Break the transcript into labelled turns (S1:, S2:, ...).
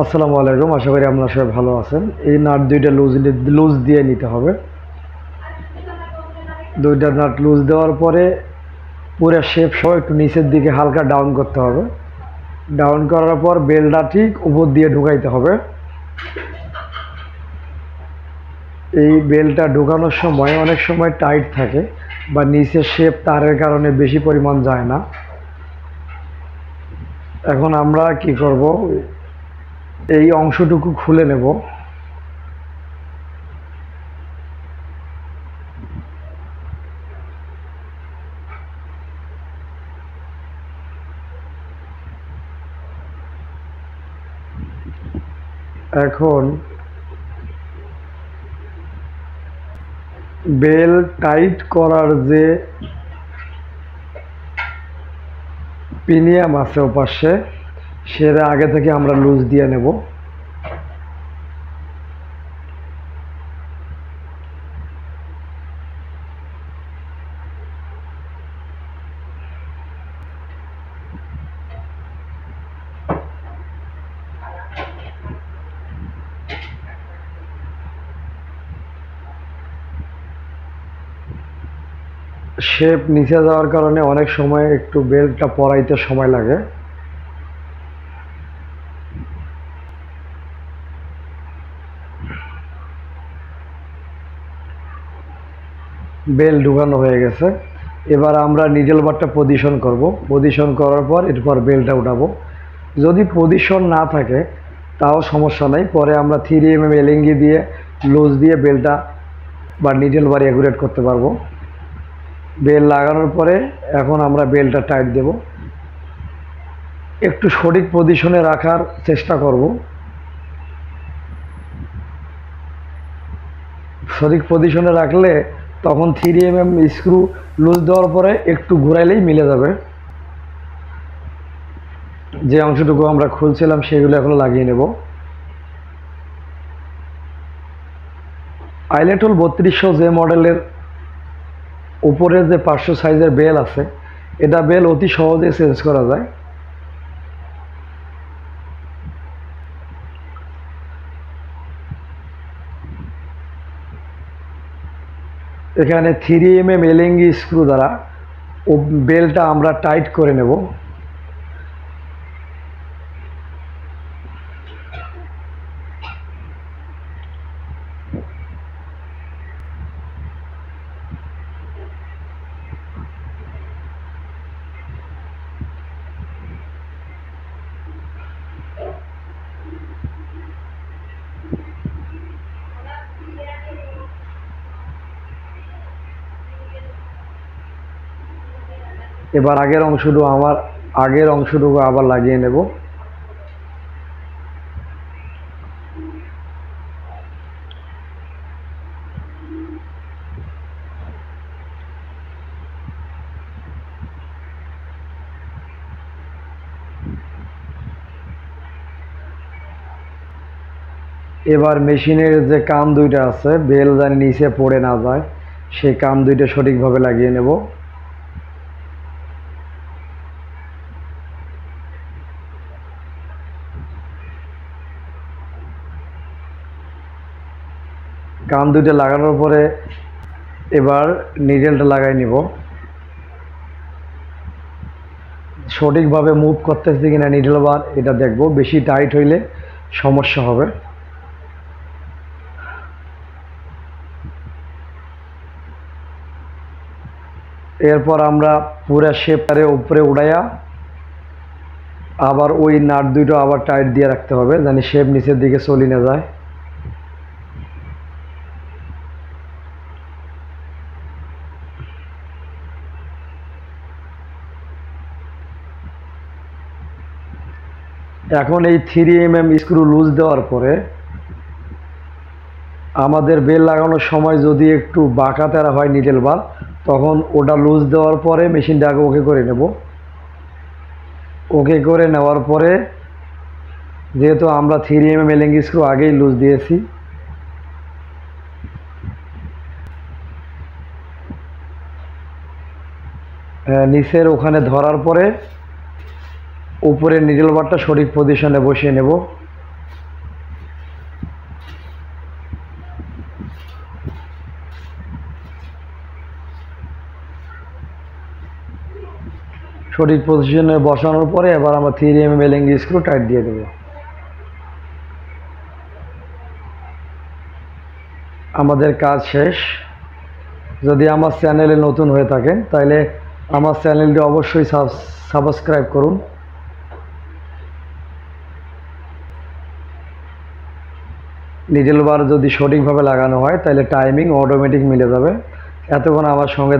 S1: আসসালামু আলাইকুম, আশা করি আপনারা সবাই ভালো আছেন। এই নাট দুইটা লুজ দিয়ে নিতে হবে। দুইটা নাট লুজ দেওয়ার পরে পুরো শেপ সহ একটু নিচের দিকে হালকা ডাউন করতে হবে। ডাউন করার পর বেলটা ঠিক উপর দিয়ে ঢুকাইতে হবে। এই বেলটা ঢুকানোর সময় অনেক সময় টাইট থাকে বা নিচের শেপ তারের কারণে বেশি পরিমাণ যায় না। এখন আমরা কি করব, এই অংশটুকু খুলে নেব। এখন বেল টাইট করার যে পিনিয়াম আছে ওপাশে, সেটা আগে থেকে আমরা লুজ দিয়ে নেব। শেপ নিচে যাওয়ার কারণে অনেক সময় একটু বেল্টটা পরাইতে সময় লাগে। বেল ঢুকানো হয়ে গেছে। এবার আমরা নিডল বারটা পজিশন করব। পজিশন করার পর এরপর বেলটা উঠাবো। যদি পজিশন না থাকে তাও সমস্যা নাই, পরে আমরা 3mm এলেঙ্গি দিয়ে লুজ দিয়ে বেলটা বা নিডল বার অ্যাকুরেট করতে পারবো। বেল লাগানোর পরে এখন আমরা বেলটা টাইট দেব। একটু সঠিক পজিশনে রাখার চেষ্টা করব। সঠিক পজিশনে রাখলে তখন 3mm স্ক্রু লুজ দেওয়ার পরে একটু ঘুরাইলেই মিলে যাবে। যে অংশটুকু আমরা খুলছিলাম সেগুলো এখন লাগিয়ে নেব। আইলেটুল 3200 যে মডেলের উপরে যে 500 সাইজের বেল আছে, এটা বেল অতি সহজে চেঞ্জ করা যায়। এখানে 3mm এলেঙ্গি স্ক্রু দ্বারা বেলটা আমরা টাইট করে নেব। এবার আগের অংশটুকু আবার লাগিয়ে নেব। এবার মেশিনের যে কান দুইটা আছে, বেল জানি নিচে পড়ে না যায়, সেই কান দুইটা সঠিকভাবে লাগিয়ে নেব। কান দুইটা লাগানোর পরে এবার নিডেলটা লাগাই নিব। সঠিকভাবে মুভ করতেছে কিনা নিডল বার এটা দেখব। বেশি টাইট হইলে সমস্যা হবে। এরপর আমরা পুরো শেপটারে উপরে উড়াইয়া আবার ওই নাট দুটো আবার টাইট দিয়ে রাখতে হবে, জানি শেপ নিচের দিকে চলে না যায়। এখন এই 3mm স্ক্রু লুজ দেওয়ার পরে আমাদের বেল লাগানোর সময় যদি একটু বাঁকা তেরা হয় নিডেল বার, তখন ওটা লুজ দেওয়ার পরে মেশিনটাকে ওকে করে নেব। ওকে করে নেওয়ার পরে যেহেতু আমরা 3mm এলেঙ্গি স্ক্রু আগেই লুজ দিয়েছি, নিচের ওখানে ধরার পরে উপরে নিডল বারটা সঠিক পজিশনে বসিয়ে নেব। সঠিক পজিশনে বসানোর পরে এবার আমরা 3 mm এলিং স্ক্রু টাইট দিয়ে দেব। আমাদের কাজ শেষ। যদি আমার চ্যানেলে নতুন হয়ে থাকেন তাহলে আমার চ্যানেলটি অবশ্যই সাবস্ক্রাইব করুন। নিডল বার যদি সঠিকভাবে লাগানো হয় তাহলে টাইমিং অটোমেটিক মিলে যাবে। এতক্ষণ আমার সঙ্গে